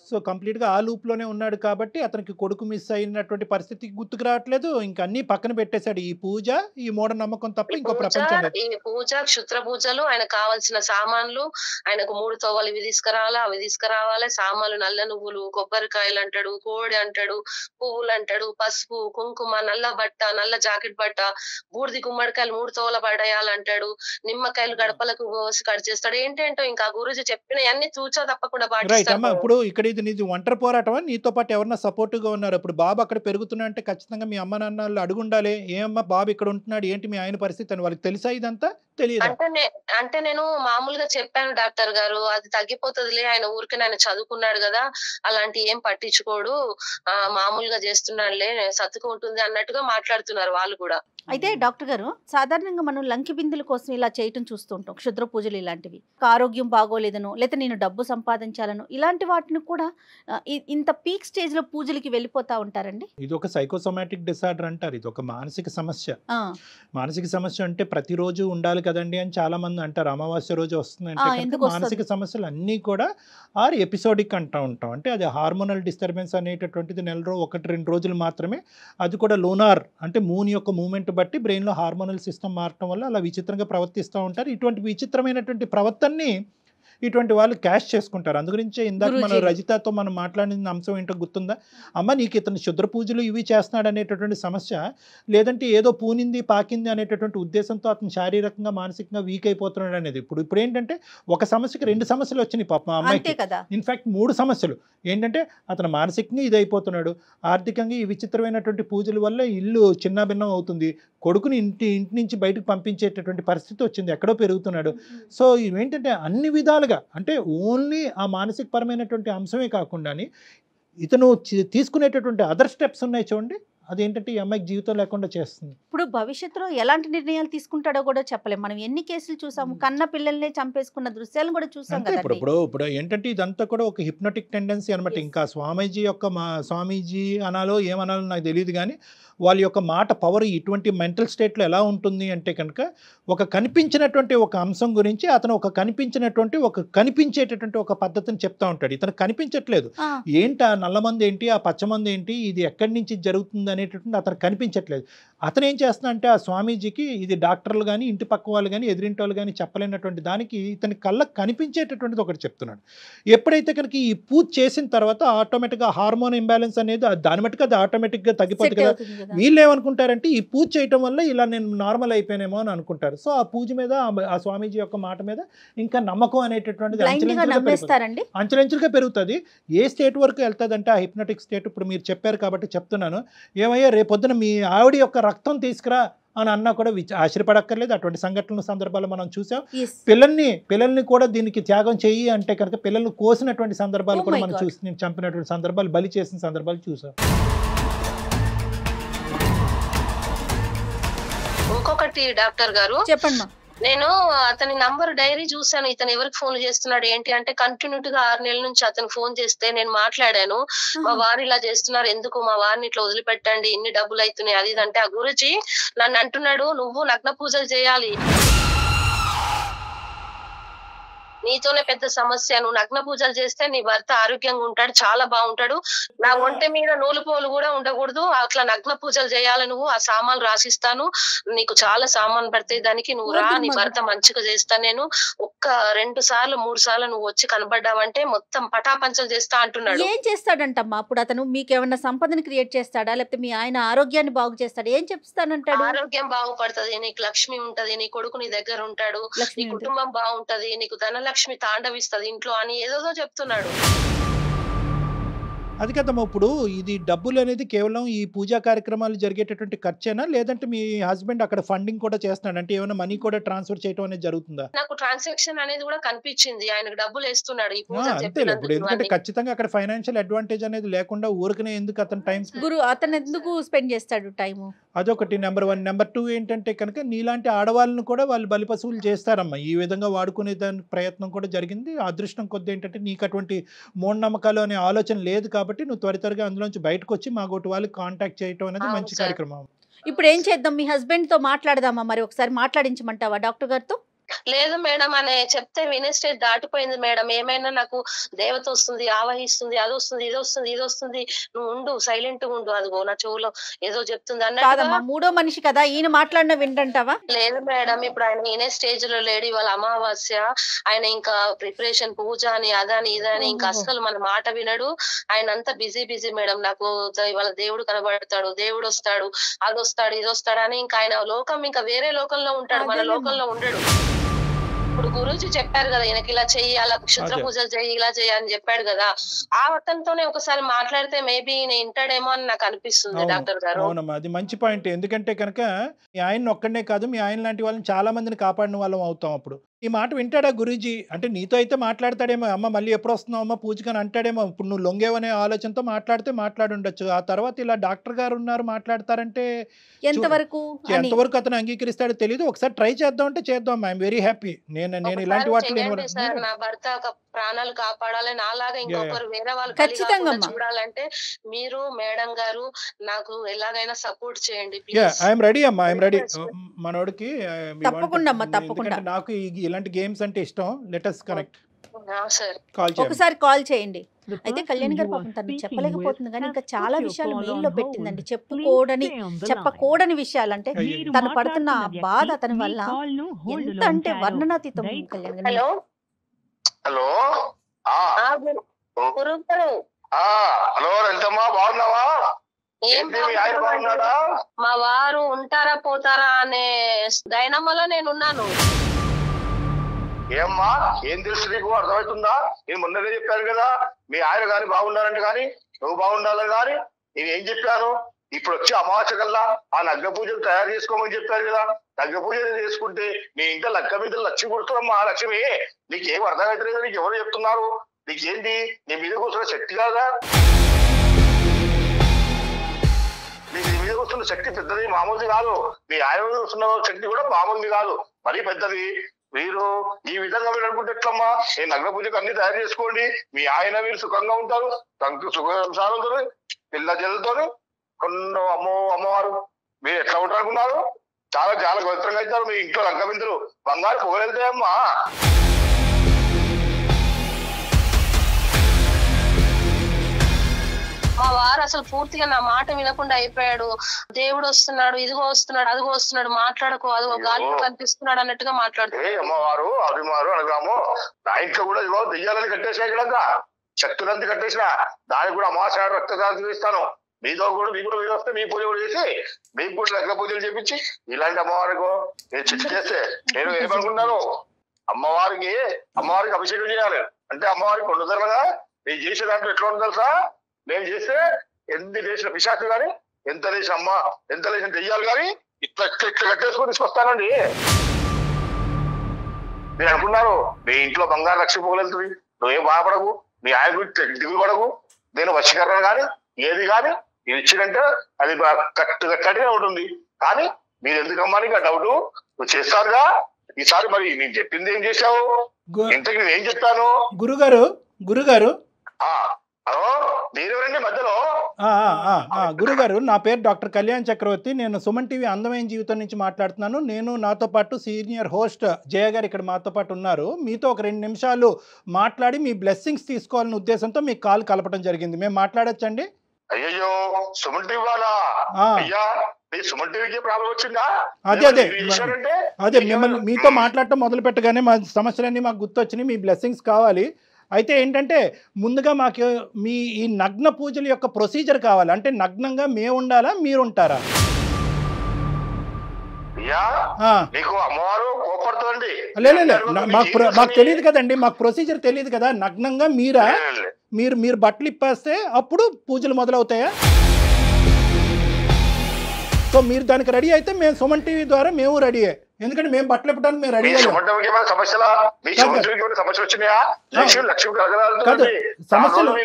సో సో కంప్లీట్గా ఆ లూప్లోనే ఉన్నాడు కాబట్టి అతనికి కొడుకు మిస్ అయినటువంటి పరిస్థితి గుర్తుకు రావట్లేదు. ఇంకా అన్నీ పక్కన పెట్టేశాడు. ఈ పూజ, ఈ మూఢనమ్మకం తప్ప ఇంకో ప్రపంచం లేదు. ఈ పూజ, క్షుద్ర పూజలు, ఆయనకు కావాల్సిన సామాన్లు, ఆయనకు 3 తోవలు ఇవి తీసుకురావాలి, అవి తీసుకురావాలి, సామాన్లు నల్ల నువ్వులు, కొబ్బరికాయలు అంటాడు, కోడి అంటాడు, పువ్వులు అంటాడు, పసుపు, కుంకుమ, నల్ల బట్ట, నల్ల జాకెట్ బట్ట, బూడిది గుమ్మడికాయలు 3 తోవల పడేయాలంటాడు, నిమ్మకాయలు గడపలకు కోసి కట్ చేస్తాడు. ఏంటంటో ఇంకా గురూజీ చెప్పిన అన్ని తూచా తప్పకుండా పాటిస్తాడు. ఇప్పుడు ఇక్కడ ఇది నీది ఒంటరి పోరాటమా, నీతో పాటు ఎవరన్నా సపోర్ట్ గా ఉన్నారు? ఇప్పుడు బాబు అక్కడ పెరుగుతున్నా అంటే ఖచ్చితంగా మీ అమ్మ నాన్నలు అడుగుండాలి, ఏమమ్మా బాబు ఇక్కడ ఉంటున్నాడు, ఏంటి మీ ఆయన పరిస్థితి అని. వాళ్ళకి తెలుసా ఇదంతా? తెలియదు. అంటే నేను మామూలుగా చెప్పాను డాక్టర్ గారు, అది తగ్గిపోతుందిలే, ఆయన ఊరికి ఆయన చదువుకున్నాడు కదా, అలాంటి ఏం పట్టించుకోడు, మామూలుగా చేస్తున్నాడులే, సత్తుకుంటుంది అన్నట్టుగా మాట్లాడుతున్నారు వాళ్ళు కూడా. అయితే డాక్టర్ గారు, సాధారణంగా మనం లంకి బిందుల కోసం ఇలా చేయటం చూస్తుంటాం, క్షుద్ర పూజలు ఇలాంటివి. ఆరోగ్యం బాగోలేదను, లేదా నేను డబ్బు సంపాదించాలను, ఇలాంటి వాటిని కూడా ఇంత పీక్ స్టేజ్ లో పూజలకి వెళ్ళిపోతా ఉంటారండి. ఇది ఒక సైకోసోమాటిక్ డిసార్డర్ అంటారు. ఇది ఒక మానసిక సమస్య. మానసిక సమస్య అంటే ప్రతిరోజు ఉండాలి కదండి అని చాలా మంది అంటారు. అమావాస్య రోజు వస్తుందంటే మానసిక సమస్యలు అన్నీ కూడా ఆర్ ఎపిసోడిక్ అంటూ ఉంటాం. అంటే అది హార్మోనల్ డిస్టర్బెన్స్ అనేటటువంటిది 1-2 రోజులు మాత్రమే. అది కూడా లూనార్ అంటే మూన్ యొక్క మూమెంట్ బట్టి బ్రెయిన్లో హార్మోనల్ సిస్టమ్ మారటం వల్ల అలా విచిత్రంగా ప్రవర్తిస్తూ ఉంటారు. ఇటువంటి విచిత్రమైనటువంటి ప్రవర్తనని ఇటువంటి వాళ్ళు క్యాష్ చేసుకుంటారు. అందుగురించే ఇందాక మనం రజితతో మనం మాట్లాడిన అంశం ఏంటో గుర్తుందా? అమ్మ నీకు ఇతను క్షుద్ర పూజలు ఇవి చేస్తున్నాడు అనేటటువంటి సమస్య, లేదంటే ఏదో పూనింది పాకింది అనేటటువంటి ఉద్దేశంతో అతను శారీరకంగా మానసికంగా వీక్ అయిపోతున్నాడు అనేది. ఇప్పుడు ఏంటంటే ఒక సమస్యకి 2 సమస్యలు వచ్చినాయి పాప మా అమ్మాయికి. ఇన్ఫాక్ట్ 3 సమస్యలు. ఏంటంటే అతను మానసికంగా ఇదైపోతున్నాడు, ఆర్థికంగా ఈ విచిత్రమైనటువంటి పూజల వల్ల ఇల్లు చిన్నాభిన్నం అవుతుంది, కొడుకుని ఇంటి నుంచి బయటకు పంపించేటటువంటి పరిస్థితి వచ్చింది, ఎక్కడో పెరుగుతున్నాడు. సో ఇవేంటంటే అన్ని విధాలుగా అంటే ఓన్లీ ఆ మానసిక పరమైనటువంటి అంశమే కాకుండా ఇతను తీసుకునేటటువంటి అదర్ స్టెప్స్ ఉన్నాయి చూడండి, అదేంటంటే ఈ అమ్మాయికి జీవితం లేకుండా చేస్తుంది. ఇప్పుడు భవిష్యత్తులో ఎలాంటి నిర్ణయాలు తీసుకుంటాడో కూడా చెప్పలేం. మనం ఎన్ని కేసులు చూసాము, కన్న పిల్లల్ని చంపేసుకున్న దృశ్యాలను కూడా చూసాం కదా. ఇప్పుడు ఏంటంటే ఇదంతా కూడా ఒక హిప్నోటిక్ టెండెన్సీ అనమాట. ఇంకా స్వామీజీ అనాలో ఏమనాలో నాకు తెలియదు, కానీ వాళ్ళ యొక్క మాట పవర్ ఇటువంటి మెంటల్ స్టేట్లో ఎలా ఉంటుంది అంటే కనుక ఒక కనిపించినటువంటి ఒక అంశం గురించి అతను కనిపించేటటువంటి ఒక పద్ధతిని చెప్తా ఉంటాడు. ఇతను కనిపించట్లేదు, ఏంటి ఆ నల్లమంది ఏంటి, ఆ పచ్చమంది ఏంటి, ఇది ఎక్కడి నుంచి జరుగుతుంది అనేటటువంటి అతను కనిపించట్లేదు. అతను ఏం చేస్తున్నా అంటే ఆ స్వామీజీకి ఇది డాక్టర్లు కానీ ఇంటి పక్క వాళ్ళు కానీ ఎదిరింటి వాళ్ళు కానీ చెప్పలేనటువంటి దానికి ఇతని కళ్ళకు కనిపించేటటువంటిది ఒకటి చెప్తున్నాడు. ఎప్పుడైతే కనుక ఈ పూజ చేసిన తర్వాత ఆటోమేటిక్గా హార్మోన్ ఇంబ్యాలెన్స్ అనేది దాని మట్టుకు అది ఆటోమేటిక్గా తగ్గిపోతుంది కదా. వీళ్ళు ఏమనుకుంటారంటే ఈ పూజ చేయటం వల్ల ఇలా నేను నార్మల్ అయిపోయానేమో అని అనుకుంటారు. సో ఆ పూజ మీద ఆ స్వామీజీ యొక్క మాట మీద ఇంకా నమ్మకం అనేటటువంటిది అంచెలంచెలుగా పెరుగుతుంది. ఏ స్టేట్ వరకు వెళ్తుంది అంటే ఆ హిప్నోటిక్ స్టేట్. ఇప్పుడు మీరు చెప్పారు కాబట్టి చెప్తున్నాను, ఏమయ్యా రేపొద్దున మీ ఆవిడ యొక్క రక్తం తీసుకురా అని అన్నా కూడా ఆశ్చర్యపడక్కర్లేదు. అటువంటి సందర్భాలు మనం చూసాం. పిల్లల్ని కూడా దీనికి త్యాగం చెయ్యి అంటే కనుక పిల్లల్ని కోసినటువంటి సందర్భాలు కూడా మనం చూసి, నేను చంపినటువంటి సందర్భాలు, బలి చేసిన సందర్భాలు చూసాం. ఇంకొకటి డాక్టర్ గారు చెప్పండి. నేను అతని నంబర్ డైరీ చూసాను, ఇతను ఎవరికి ఫోన్ చేస్తున్నాడు ఏంటి అంటే కంటిన్యూగా 6 నెలల నుంచి అతను ఫోన్ చేస్తే నేను మాట్లాడాను. మా వారు ఇలా చేస్తున్నారు, ఎందుకు మా వారిని ఇట్లా వదిలిపెట్టండి, ఇన్ని డబ్బులు అవుతున్నాయి అది అంటే ఆ గురుజీ నన్ను అంటున్నాడు, నువ్వు నగ్న పూజలు చేయాలి, నీతోనే పెద్ద సమస్య, నువ్వు నగ్న పూజలు చేస్తే నీ భర్త ఆరోగ్యంగా ఉంటాడు, చాలా బాగుంటాడు, నా ఒంటె మీద నూలుపోలు కూడా ఉండకూడదు, అట్లా నగ్న పూజలు చేయాలి, నువ్వు ఆ సామాన్లు రాసిస్తాను, నీకు చాలా సామాన్ పడతాయి, దానికి నువ్వు రా, నీ భర్త మంచిగా చేస్తా, నేను ఒక్క 2 సార్లు 3 సార్లు నువ్వు వచ్చి కనబడ్డావంటే మొత్తం పటాపంచలు చేస్తా అంటున్నాడు. ఏం చేస్తాడంటమ్మా అప్పుడు అతను? మీకు ఏమన్నా సంపదను క్రియేట్ చేస్తాడా, లేకపోతే మీ ఆయన ఆరోగ్యాన్ని బాగు చేస్తాడు? ఏం చెప్తానంటాడు? ఆరోగ్యం బాగుపడుతుంది, నీకు లక్ష్మి ఉంటది, నీ కొడుకు నీ దగ్గర ఉంటాడు, నీ కుటుంబం బాగుంటది, నీకు ధనలక్ష్మి తాండవిస్తది ఇంట్లో అని ఏదో చెప్తున్నాడు. అది కదమ్మా, ఇప్పుడు ఇది డబ్బులు అనేది కేవలం ఈ పూజా కార్యక్రమాలు జరిగేటటువంటి ఖర్చేనా, లేదంటే మీ హస్బెండ్ అక్కడ ఫండింగ్ కూడా చేస్తున్నాడు అంటే ఏమైనా మనీ కూడా ట్రాన్స్ఫర్ చేయడం అనేది జరుగుతుందా? నాకు ట్రాన్సాక్షన్ అనేది కూడా కనిపించింది, ఆయనకు డబ్బులు వేస్తున్నాడు. ఇప్పుడు ఎందుకంటే ఖచ్చితంగా అక్కడ ఫైనాన్షియల్ అడ్వాంటేజ్ అనేది లేకుండా ఊరికనే ఎందుకు అతను టైం అతను ఎందుకు స్పెండ్ చేస్తాడు టైము? అదొకటి నెంబర్ 1. నెంబర్ 2 ఏంటంటే కనుక నీలాంటి ఆడవాళ్ళను కూడా వాళ్ళు బలిపశువులు చేస్తారమ్మా. ఈ విధంగా వాడుకునే దాని ప్రయత్నం కూడా జరిగింది. అదృష్టం కొద్ది ఏంటంటే నీకు అటువంటి మూఢనమ్మకాలు అనే ఆలోచన లేదు కాబట్టి నువ్వు త్వరగా అందులోంచి బయటకు వచ్చి మా గోటి వాళ్ళకి కాంటాక్ట్ చేయటం అనేది మంచి కార్యక్రమం. ఇప్పుడు ఏం చేద్దాం? మీ హస్బెండ్ తో మాట్లాడదామా? మరి ఒకసారి మాట్లాడించమంటావా డాక్టర్ గారితో? లేదు మేడం అని చెప్తే వినే స్టేజ్ దాటిపోయింది మేడం. ఏమైనా నాకు దేవత వస్తుంది, ఆవహిస్తుంది, అది వస్తుంది, ఇది వస్తుంది, ఇది వస్తుంది, నువ్వు ఉండు, సైలెంట్ గా ఉండు, అదిగో నా చెవులో ఏదో చెప్తుంది అన్నట్టుగా. కాదమ్మా, మూడో మనిషి కదా, ఈయన మాట్లాడిన వింటంటావా? లేదు మేడం, ఇప్పుడు ఆయన ఈయనే స్టేజ్ లో లేడు, ఇవాళ అమావాస్య, ఆయన ఇంకా ప్రిపరేషన్, పూజ అని అదని ఇదని, ఇంకా అస్సలు మన మాట వినడు. ఆయన అంతా బిజీ మేడం. నాకు ఇవాళ దేవుడు కనబడతాడు, దేవుడు వస్తాడు, అది వస్తాడు, ఇది వస్తాడు అని ఇంకా ఆయన లోకం ఇంకా వేరే లోకంలో ఉంటాడు, మన లోకంలో ఉండడు. ఇప్పుడు గురూజీ చెప్పారు కదా, ఈయనకి ఇలా చెయ్యి, అలా క్షుద్ర పూజలు చెయ్యి, ఇలా చెయ్యి అని చెప్పాడు కదా. ఆ అతనితోనే ఒకసారి మాట్లాడితే మేబీ ఈయన ఇంటాడేమో అని నాకు అనిపిస్తుంది డాక్టర్ గారు. అవునమ్మా, అది మంచి పాయింట్. ఎందుకంటే కనుక మీ ఆయన ఒక్కడనే కాదు, మీ ఆయన లాంటి వాళ్ళని చాలా మందిని కాపాడిన వాళ్ళం అవుతాం. అప్పుడు ఈ మాట వింటాడా గురూజీ? అంటే నీతో అయితే మాట్లాడతాడేమో, అమ్మ మళ్ళీ ఎప్పుడు వస్తున్నావు అమ్మ పూజకని అంటాడేమో. ఇప్పుడు నువ్వు లొంగేవనే ఆలోచనతో మాట్లాడితే మాట్లాడుండొచ్చు. ఆ తర్వాత ఇలా డాక్టర్ గారు ఉన్నారు మాట్లాడతారంటే ఎంతవరకు అతను అంగీకరిస్తాడో తెలియదు. ఒకసారి ట్రై చేద్దాం అంటే చేద్దాం. I'm very happy. నేను ఇలాంటి వాటిలో నా భర్త ప్రాణాలు కాపాడాలి, నాలాగా ఇంకొకరు వేరే వాళ్ళు చూడాలంటే మీరు మేడం గారు నాకు ఎలాగైనా సపోర్ట్ చేయండి. ఐఎమ్ రెడీ అమ్మా, ఐఎమ్ రెడీ. మనోడికి తప్పకుండా నాకు ఇలాంటి గేమ్స్ అంటే ఇష్టం. Let us connect. ఒకసారి కాల్ చేయండి. అయితే కళ్యాణ్ గారు పాపం తను చెప్పలేకపోతుంది కానీ ఇంకా చాలా విషయాలు మెయిల్లో పెట్టిందండి. చెప్పకూడని విషయాలు, అంటే తను పడుతున్న బాధ అతని వల్ల ఎంత అంటే వర్ణనాతీతం. కళ్యాణ్ గారు హలో హలో ఎంతమ్మా, బాగున్నావా? మా వారు ఉంటారా పోతారా అనే డైనమాలో నేను ఉన్నాను. ఏమ్మా, ఏం తెలుసు నీకు? అర్థమవుతుందా? నేను మొన్ననే చెప్పాను కదా, మీ ఆయన గాని బాగుండాలంటే గాని నువ్వు బాగుండాలని గాని నేను ఏం చెప్పాను? ఇప్పుడు వచ్చి అమావాస్య కల్లా ఆ నగ్గ పూజలు తయారు చేసుకోమని చెప్పారు కదా. నగ్గ పూజలు చేసుకుంటే నీ ఇంట్లో లక్క మీద లక్ష్మి కొడుతున్నామ్మా. లక్ష్మి నీకేం అర్థమవుతలేదు, నీకు ఎవరు చెప్తున్నారు? నీకేంటి నీ మీద కూర్చున్న శక్తి కాదా? నీకు నీ మీద కూర్చున్న శక్తి పెద్దది, మామూలుది కాదు. మీ ఆయన మీద కూర్చున్న శక్తి కూడా మామూలుది కాదు, మరీ పెద్దది. మీరు ఈ విధంగా మీరు అనుకుంటే ఎట్లమ్మా? ఈ నగ్న పూజకు అన్ని తయారు చేసుకోండి, మీ ఆయన మీరు సుఖంగా ఉంటారు, సుఖ సంసారంతో పిల్ల జల్లుతో కొన్ని అమ్మవారు మీరు ఎట్లా ఉంటారనుకున్నారు? చాలా చాలా పవిత్రంగా అవుతారు. మీ ఇంట్లో లంక బిందులు బంగారు పొగలెళ్తాయమ్మా. మా వారు అసలు పూర్తిగా నా మాట వినకుండా అయిపోయాడు. దేవుడు వస్తున్నాడు, ఇదిగో వస్తున్నాడు, అదిగో వస్తున్నాడు, మాట్లాడకు, అదిగో గాలిలో కనిపిస్తున్నాడు అన్నట్టుగా మాట్లాడుతున్నాడు. అమ్మవారు అభిమారు అనగాము నా ఇంట్లో కూడా ఇదిగో దెయ్యాలని కట్టేసా, ఇక్కడ శక్తులంతా కట్టేసిన దానికి కూడా అమావాస్య రక్తదానం చూపిస్తాను. మీతో కూడా మీకు కూడా మీరు వస్తే మీ పూజ కూడా చేసి మీకు కూడా లగ్న పూజలు చేపించి ఇలాంటి అమ్మవారికి నేను చిట్టు చేస్తే నేను ఏమనుకున్నాను, అమ్మవారికి అభిషేకం చేయాలి అంటే అమ్మవారికి ఉండదరగా నేను చేసే దాంట్లో ఎట్లా ఉంది తెలుసా? నేను చేస్తే ఎన్ని లేచిన పిశాచులు కానీ, ఎంత లేచిన దెయ్యాలు కానీ ఇట్లా కట్టేసుకొని తీసుకొస్తానండి. నేను అనుకున్నారు మీ ఇంట్లో బంగారు లక్ష్మి పొగలెళ్తుంది, నువ్వేం బాధపడకు, నీ ఆయన గురించి దిగులు పడకు. నేను వశీకరణ కానీ ఏది కానీ ఇది ఇచ్చిందంటే అది కట్టిగా ఉంటుంది. కానీ మీరు ఎందుకమ్మా నీకు ఆ డౌట్? నువ్వు చేస్తారుగా ఈసారి. మరి నేను చెప్పింది ఏం చేశావు? ఇంతకు నేను ఏం చెప్పాను? గురుగారు మీరెవరండి మధ్యలో? గురుగారు, నా పేరు డాక్టర్ కళ్యాణ్ చక్రవర్తి. నేను సుమన్ టీవీ అందమైన జీవితం నుంచి మాట్లాడుతున్నాను. నేను నాతో పాటు సీనియర్ హోస్ట్ జయ గారు ఇక్కడ మాతో పాటు ఉన్నారు. మీతో ఒక 2 నిమిషాలు మాట్లాడి మీ బ్లెస్సింగ్స్ తీసుకోవాలనే ఉద్దేశంతో మీకు కాల్ కలపడం జరిగింది. మేము మాట్లాడొచ్చండి? అయ్యో సుమన్ టీవీ వాళ్ళ అయ్యా, సుమన్ టీవీకి ప్రాబ్లం వచ్చిందా? అదే మిమ్మల్ని మీతో మాట్లాడటం మొదలు పెట్టగానే మా సమస్యలన్నీ మాకు గుర్తొచ్చినాయి. మీ బ్లెస్సింగ్స్ కావాలి. అయితే ఏంటంటే ముందుగా మాకు మీ ఈ నగ్న పూజల యొక్క ప్రొసీజర్ కావాలి. అంటే నగ్నంగా మేము ఉండాలా, మీరు ఉంటారా? మాకు తెలియదు కదండి, మాకు ప్రొసీజర్ తెలియదు కదా. నగ్నంగా మీరు బట్టలు ఇప్పేస్తే అప్పుడు పూజలు మొదలవుతాయా? సో మీరు దానికి రెడీ అయితే మేము సుమన్ టీవీ ద్వారా మేము రెడీ. ఎందుకంటే మేము బట్టలు ఇప్పడానికి మేము రెడీ. సమస్యలు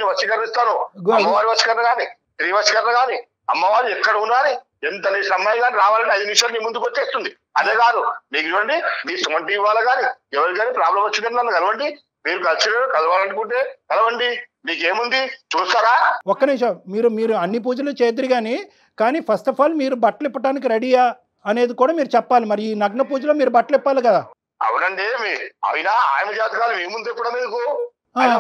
వశీకరిస్తాను, అమ్మవారి వశీకరణ కానీ స్త్రీ వశీకరణ కానీ అమ్మవారు ఎక్కడ ఉన్నారు, ఎంత లేచిన అమ్మాయి కానీ రావాలని 5 నిమిషాలు మీ ముందుకు వచ్చేస్తుంది. అదే కాదు మీకు చూడండి, మీ సుమన్ టీవీ వాళ్ళ కానీ ఎవరికి కానీ ప్రాబ్లం వచ్చిందని నన్ను కలవండి. మీరు కలవాలనుకుంటే కలవండి, మీకేముంది చూస్తారా? ఒక్క నిమిషం, మీరు అన్ని పూజలు చేద్దరు కానీ ఫస్ట్ ఆఫ్ ఆల్ మీరు బట్టలు ఇప్పడానికి రెడీయా అనేది కూడా మీరు చెప్పాలి. మరి ఈ నగ్న పూజలో మీరు బట్టలు ఇప్పాలి కదా. అవునండి అయినా ఆయన జాతకాలు మీ ముందు ఎప్పుడు మీకు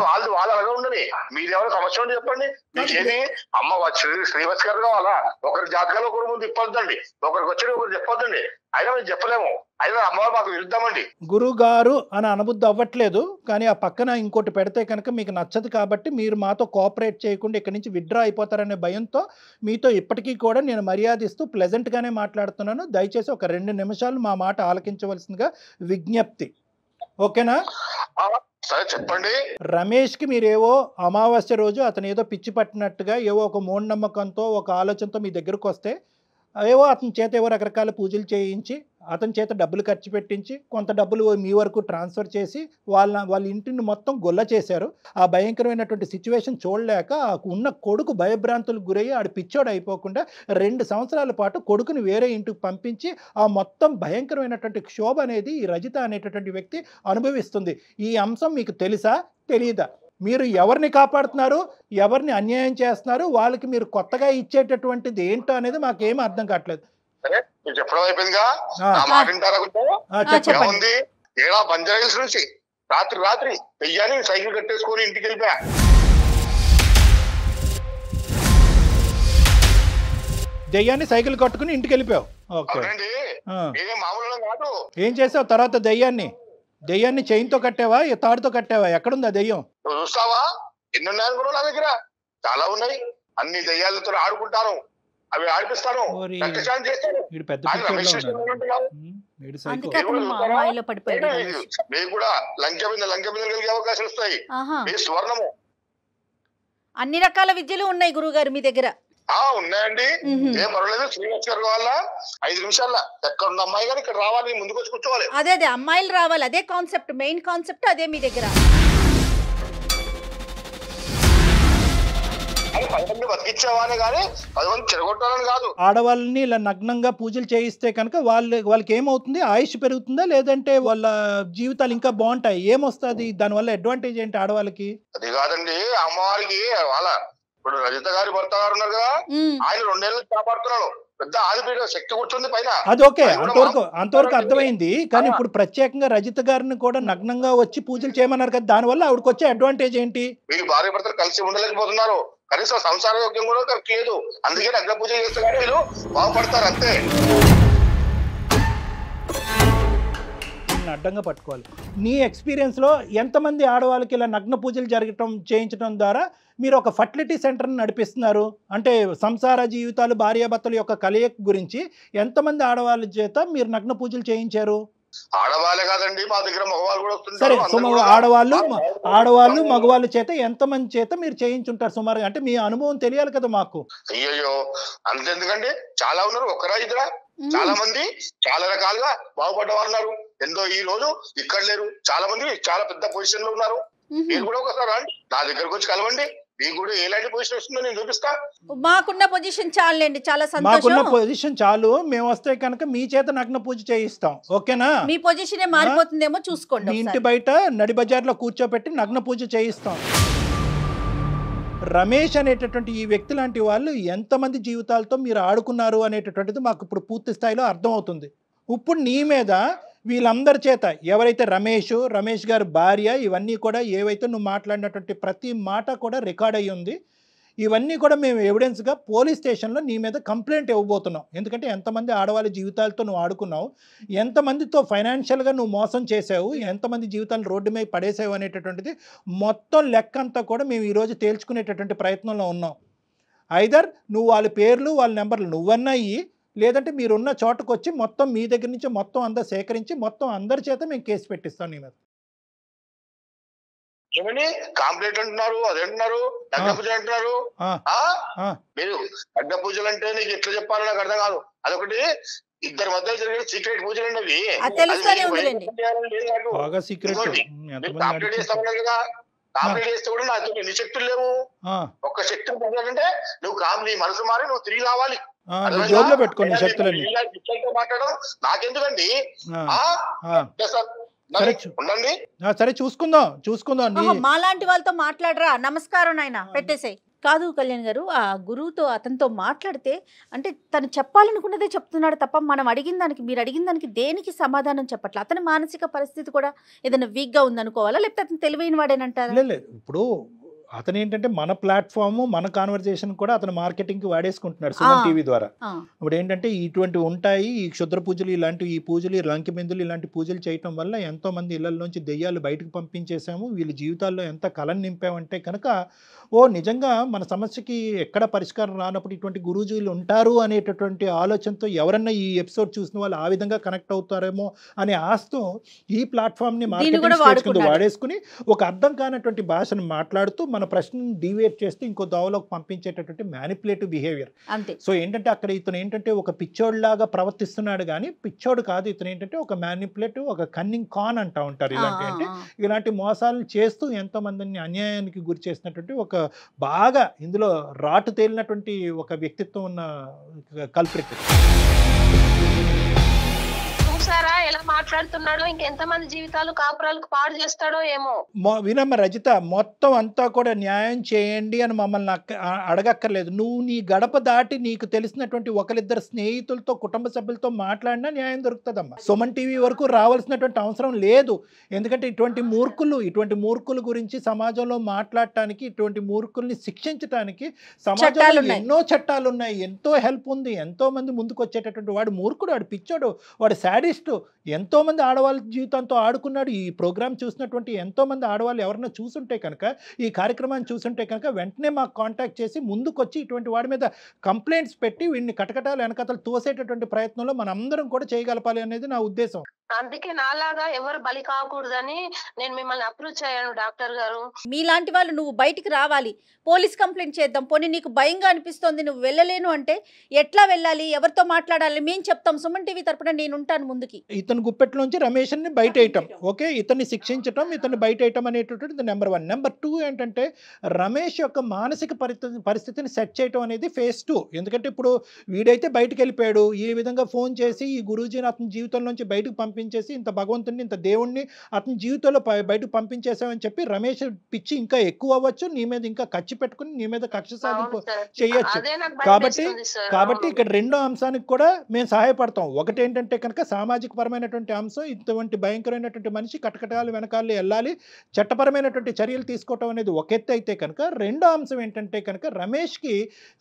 వాళ్ళు అలాగే ఉండని మీరు ఎవరు సమస్య ఉండి చెప్పండి. మీకేమి అమ్మ శ్రీవత్స గారు కావాలా? ఒకరి జాతకాలు ఒకరి ముందు ఇప్పొద్దండి, ఒకరికి వచ్చి ఒకరు చెప్పొద్దండి. అయినా మేము చెప్పలేము, అయినా అమ్మవారు మాకు విరుద్ధమండి. గురువు గారు అని అనబుద్ధి అవ్వట్లేదు, కానీ ఆ పక్కన ఇంకోటి పెడితే కనుక మీకు నచ్చదు కాబట్టి మీరు మాతో కోఆపరేట్ చేయకుండా ఇక్కడి నుంచి విత్డ్రా అయిపోతారనే భయంతో మీతో ఇప్పటికీ కూడా నేను మర్యాదిస్తూ ప్లెజెంట్గానే మాట్లాడుతున్నాను. దయచేసి ఒక 2 నిమిషాలు మా మాట ఆలకించవలసిందిగా విజ్ఞప్తి. ఓకేనా? సరే చెప్పండి. రమేష్ కి మీరేవో అమావాస్య రోజు అతను ఏదో పిచ్చి పట్టినట్టుగా ఏవో ఒక మూఢనమ్మకంతో ఒక ఆలోచనతో మీ దగ్గరకు వస్తే ఏవో అతని చేత ఏవో రకరకాల పూజలు చేయించి అతని చేత డబ్బులు ఖర్చు పెట్టించి కొంత డబ్బులు మీ వరకు ట్రాన్స్ఫర్ చేసి వాళ్ళ ఇంటిని మొత్తం గొల్ల చేశారు. ఆ భయంకరమైనటువంటి సిచ్యువేషన్ చూడలేక ఉన్న కొడుకు భయభ్రాంతులకు గురయ్యి ఆడు పిచ్చోడు అయిపోకుండా 2 సంవత్సరాల పాటు కొడుకుని వేరే ఇంటికి పంపించి ఆ మొత్తం భయంకరమైనటువంటి క్షోభ అనేది ఈ రజిత అనేటటువంటి వ్యక్తి అనుభవిస్తుంది. ఈ అంశం మీకు తెలుసా తెలియదా? మీరు ఎవరిని కాపాడుతున్నారు, ఎవరిని అన్యాయం చేస్తున్నారు, వాళ్ళకి మీరు కొత్తగా ఇచ్చేటటువంటిది ఏంటో అనేది మాకేమీ అర్థం కావట్లేదు. చెప్పడం అయిపోయిందిగా, చెప్పండి. ఏడా బంజారా నుంచి రాత్రి వెయ్యాని సైకిల్ కట్టేసుకొని ఇంటికి వెళ్ళిపోయా. దెయ్యాన్ని సైకిల్ కట్టుకుని ఇంటికి వెళ్ళిపోయావు. ఓకే, మామూలు కాదు. ఏం చేసావు తర్వాత? దెయ్యాన్ని చైన్తో కట్టావా, తాడుతో కట్టావా? ఎక్కడుంది ఆ దెయ్యం? నువ్వు చూస్తావా? ఎన్ని ఉన్నాయి కూడా నా దగ్గర, చాలా ఉన్నాయి. అన్ని దెయ్యాలతో ఆడుకుంటాను, అవి ఆడిపిస్తాను, చేస్తాను. మీకు కూడా లంక మీద కలిగే అవకాశాలు వస్తాయి. మీ సువర్ణము. అన్ని రకాల విద్యలు ఉన్నాయి గురువుగారు మీ దగ్గర? ఉన్నాయండి, ఏం పర్వాలేదు. శ్రీవత్స గారు కావాలా? 5 నిమిషాల్లో ఎక్కడ ఉన్న అమ్మాయి గారు ఇక్కడ రావాలి, ముందుకు వచ్చి కూర్చోవాలి. అదే అమ్మాయిలు రావాలి, అదే కాన్సెప్ట్, మెయిన్ కాన్సెప్ట్ అదే మీ దగ్గర. బతికిచ్చేవానే కానీ 10 మంది చెరగొట్టాలని కాదు. ఆడవాళ్ళని ఇలా నగ్నంగా పూజలు చేయిస్తే కనుక వాళ్ళకి ఏమవుతుంది? ఆయుష్ పెరుగుతుందా, లేదంటే వాళ్ళ జీవితాలు ఇంకా బాగుంటాయి? ఏమొస్తుంది దానివల్ల? అడ్వాంటేజ్ ఏంటి ఆడవాళ్ళకి? అది కాదండి, అమ్మవారికి వాళ్ళ ఇప్పుడు రజిత గారి భర్త గారు ఉన్నారు కదా, ఆయన 2 ఏళ్ళు కాపాడుతున్నాడు. పెద్ద ఆదిపీఠ శక్తి కూర్చుంది పైన. అది ఓకే, అంతవరకు అర్థమైంది. కానీ ఇప్పుడు ప్రత్యేకంగా రజిత గారిని కూడా నగ్నంగా వచ్చి పూజలు చేయమన్నారు కదా, దానివల్ల ఆవిడకి వచ్చే అడ్వాంటేజ్ ఏంటి? వీళ్ళు భార్య భర్తలు కలిసి ఉండలేకపోతున్నారు, కనీసం సంసార యోగ్యం కూడా కరెక్ట్ లేదు. అందుకే నగ్న పూజ చేస్తే కానీ వీళ్ళు బాగుపడతారు అంతే. అడ్డంగా పట్టుకోవాలి. నీ ఎక్స్పీరియన్స్లో ఎంతమంది ఆడవాళ్ళకి ఇలా నగ్న పూజలు చేయించడం ద్వారా మీరు ఒక ఫర్టిలిటీ సెంటర్ని నడిపిస్తున్నారు? అంటే సంసార జీవితాలు, భార్యాభర్తల యొక్క కలయిక గురించి ఎంతమంది ఆడవాళ్ళ చేత మీరు నగ్న పూజలు చేయించారు? ఆడవాళ్ళే కాదండి, మా దగ్గర మగవాళ్ళు కూడా వస్తుంటారు. సరే, ఆడవాళ్ళు మగవాళ్ళ చేత ఎంతమంది చేత మీరు చేయించుంటారు సుమారుగా? అంటే మీ అనుభవం తెలియాలి కదా మాకు. అయ్యో అంతెందుకండి, చాలా ఉన్నారు, ఒకరా ఇద్దరా, చాలా మంది చాలా రకాలుగా బాగుపడ్డ వాళ్ళు ఉన్నారు. ఎంతో ఈ రోజు ఇక్కడ లేరు, చాలా మంది చాలా పెద్ద పొజిషన్ లో ఉన్నారు. మీరు కూడా ఒకసారి రండి, నా దగ్గరకు వచ్చి కలవండి, మీకు కూడా ఎలాంటి పొజిషన్ వస్తుందో నేను చూపిస్తా. మాకున్న పొజిషన్ చాలండి, చాలా సంతోషం. మాకున్న పొజిషన్ చాలు, మేము వస్తే కనుక మీ చేత నగ్న పూజ చేయిస్తాం. ఓకేనా? మీ పొజిషన్ మారిపోతుందేమో చూసుకోండి. మీ ఇంటి బయట నడి బజార్లో కూర్చోబెట్టి నగ్న పూజ చేయిస్తాం. రమేష్ అనేటటువంటి ఈ వ్యక్తి లాంటి వాళ్ళు ఎంతమంది జీవితాలతో మీరు ఆడుకున్నారు అనేటటువంటిది మాకు ఇప్పుడు పూర్తి స్థాయిలో అర్థమవుతుంది. ఇప్పుడు నీ మీద వీళ్ళందరి చేత ఎవరైతే రమేష్ గారి భార్య, ఇవన్నీ కూడా ఏవైతే నువ్వు మాట్లాడినటువంటి ప్రతి మాట కూడా రికార్డ్ అయ్యి ఉంది. ఇవన్నీ కూడా మేము ఎవిడెన్స్గా పోలీస్ స్టేషన్లో నీ మీద కంప్లైంట్ ఇవ్వబోతున్నాం. ఎందుకంటే ఎంతమంది ఆడవాళ్ళ జీవితాలతో నువ్వు ఆడుకున్నావు, ఎంతమందితో ఫైనాన్షియల్గా నువ్వు మోసం చేసావు, ఎంతమంది జీవితాలు రోడ్డు మీద పడేసావు అనేటటువంటిది మొత్తం లెక్కంతా కూడా మేము ఈరోజు తేల్చుకునేటటువంటి ప్రయత్నంలో ఉన్నాం. ఐదర్ నువ్వు వాళ్ళ పేర్లు వాళ్ళ నెంబర్లు నువ్వన్నా ఇయ్యి, లేదంటే మీరున్న చోటకు వచ్చి మొత్తం మీ దగ్గర నుంచి మొత్తం అంతా సేకరించి మొత్తం అందరి చేత మేము కేసు పెట్టిస్తాం నీ మీద. ఏమని కాంప్లైంట్ అంటున్నారు, అదంటున్నారు, లగ్న పూజలు అంటున్నారు. మీరు లగ్న పూజలు అంటే నీకు ఎట్లా చెప్పాలో నాకు అర్థం కాదు. అదొకటి ఇద్దరి మధ్య జరిగే సీక్రెట్ పూజలు అండి అవి. కాంప్లైంట్ చేస్తామన్నారు కదా, కాంప్లైంట్ చేస్తే కూడా నాకు ఎన్ని శక్తులు లేవు. ఒక్క శక్తి అంటే నువ్వు నీ మనసు మారి నువ్వు తిరిగి రావాలి. మాట్లాడడం నాకెందుకండి? సరే చూసుకుందాం. మాలాంటి వాళ్ళతో మాట్లాడరా. నమస్కారం నాయన, పెట్టేసేయ్. కాదు కళ్యాణ్ గారు, ఆ గురువుతో అతనితో మాట్లాడితే అంటే తను చెప్పాలనుకున్నదే చెప్తున్నాడు తప్ప మనం అడిగిన దానికి, మీరు అడిగిన దానికి దేనికి సమాధానం చెప్పట్లేదు. అతని మానసిక పరిస్థితి కూడా ఏదైనా వీక్గా ఉందనుకోవాలా, లేకపోతే అతను తెలివైన వాడేనంటారా? లేదు ఇప్పుడు అతను ఏంటంటే మన ప్లాట్ఫామ్, మన కాన్వర్జేషన్ కూడా అతను మార్కెటింగ్కి వాడేసుకుంటున్నాడు సుమన్ టీవీ ద్వారా. ఇప్పుడు ఏంటంటే ఇటువంటి ఉంటాయి, ఈ క్షుద్ర పూజలు, ఇలాంటి ఈ పూజలు, లంకి బిందులు, ఇలాంటి పూజలు చేయటం వల్ల ఎంతో మంది ఇళ్లలోంచి దెయ్యాలు బయటకు పంపించేసాము, వీళ్ళ జీవితాల్లో ఎంత కళను నింపామంటే కనుక నిజంగా మన సమస్యకి ఎక్కడ పరిష్కారం రానప్పుడు ఇటువంటి గురూజీలు ఉంటారు అనేటటువంటి ఆలోచనతో ఎవరన్నా ఈ ఎపిసోడ్ చూసిన వాళ్ళు ఆ విధంగా కనెక్ట్ అవుతారేమో అనే ఆశతో ఈ ప్లాట్ఫామ్ని మార్కెటింగ్ స్టేజ్ కింద వాడేసుకుని ఒక అర్థం కానటువంటి భాషను మాట్లాడుతూ మన ప్రశ్నను డివేట్ చేస్తూ ఇంకో దోవలోకి పంపించేటటువంటి మ్యానిపులేటివ్ బిహేవియర్. సో ఏంటంటే అక్కడ ఇతను ఏంటంటే ఒక పిచ్చోడ్లాగా ప్రవర్తిస్తున్నాడు, కానీ పిచ్చోడు కాదు ఇతను. ఏంటంటే ఒక మ్యానిపులేటివ్, ఒక కన్నింగ్ కాన్ అంటూ ఉంటారు. ఇలాంటి అంటే ఇలాంటి మోసాలను చేస్తూ ఎంతో మందిని అన్యాయానికి గురి చేసినటువంటి ఒక బాగా ఇందులో రాటు తేలినటువంటి ఒక వ్యక్తిత్వం ఉన్న కల్ప్రిట్. చూసారా ఎలా మాట్లాడుతున్నాడో, ఇంకెంతమంది జీవితాలు కాపురాలకు పాడు చేస్తాడో ఏమో. వినమ్మ రజిత, మొత్తం అంతా కూడా న్యాయం చేయండి అని మమ్మల్ని అడగక్కర్లేదు. నువ్వు నీ గడప దాటి నీకు తెలిసినటువంటి ఒకరిద్దరు స్నేహితులతో, కుటుంబ సభ్యులతో మాట్లాడినా న్యాయం దొరుకుతుందమ్మా. సుమన్ టీవీ వరకు రావాల్సినటువంటి అవసరం లేదు. ఎందుకంటే ఇటువంటి మూర్ఖుల గురించి సమాజంలో మాట్లాడటానికి, ఇటువంటి మూర్ఖుల్ని శిక్షించడానికి సమాజంలో ఎన్నో చట్టాలు ఉన్నాయి, ఎంతో హెల్ప్ ఉంది. ఎంతో మంది ముందుకు వచ్చేటటువంటి వాడు మూర్ఖుడు, వాడు పిచ్చోడు, వాడు శాడిస్ట్. ఎంతో మంది ఆడవాళ్ళ జీవితంతో ఆడుకున్నాడు. ఈ ప్రోగ్రామ్ చూసినటువంటి ఎంతో మంది ఆడవాళ్ళు ఎవరైనా చూసుంటే కనుక, ఈ కార్యక్రమాన్ని చూసుంటే కనుక వెంటనే మాకు కాంటాక్ట్ చేసి ముందుకొచ్చి ఇటువంటి వాడి మీద కంప్లైంట్స్ పెట్టి వీడిని కటకటాలు వెనకతలు తోసేటటువంటి ప్రయత్నంలో మనందరం కూడా చేయగలపాలి అనేది నా ఉద్దేశం. అందుకే నాలాగా ఎవరు బలి కాకూడదని నేను మిమ్మల్ని అప్రోచ్ అయ్యాను డాక్టర్ గారు. మీలాంటి వాళ్ళు నువ్వు బయటికి రావాలి, పోలీస్ కంప్లైంట్ చేద్దాం. పోనీ నీకు భయంగా అనిపిస్తోంది, నువ్వు వెళ్ళలేను అంటే ఎట్లా వెళ్ళాలి, ఎవరితో మాట్లాడాలి మేము చెప్తాం. సుమన్ టీవీ తరపున నేను ఉంటాను ముందుకి. ఇతను గుప్పెట్లోంచి రమేష్ని బయట వేయటం, ఓకే, ఇతన్ని శిక్షించటం, ఇతన్ని బయట వేయటం అనేటటువంటి నెంబర్ 1. నెంబర్ 2 ఏంటంటే రమేష్ యొక్క మానసిక పరిస్థితిని సెట్ చేయటం అనేది ఫేజ్ 2. ఎందుకంటే ఇప్పుడు వీడైతే బయటకు వెళ్ళిపోయాడు, ఈ విధంగా ఫోన్ చేసి ఈ గురూజీని అతని జీవితంలోంచి బయటకు పంపించేసి, ఇంత భగవంతుడిని, ఇంత దేవుణ్ణి అతని జీవితంలో బయటకు పంపించేసామని చెప్పి రమేష్ పిచ్చి ఇంకా ఎక్కువ అవ్వచ్చు, నీ మీద ఇంకా ఖర్చు పెట్టుకుని నీ మీద కక్ష సాధింపు చేయొచ్చు. కాబట్టి ఇక్కడ రెండో అంశానికి కూడా మేము సహాయపడతాం. ఒకటి ఏంటంటే కనుక సామాజిక పరమైనటువంటి అంశం, ఇటువంటి భయంకరమైనటువంటి మనిషి కటకటాలు వెనకాల వెళ్ళాలి, చట్టపరమైనటువంటి చర్యలు తీసుకోవటం అనేది ఒక ఎత్తు అయితే కనుక, రెండో అంశం ఏంటంటే కనుక రమేష్కి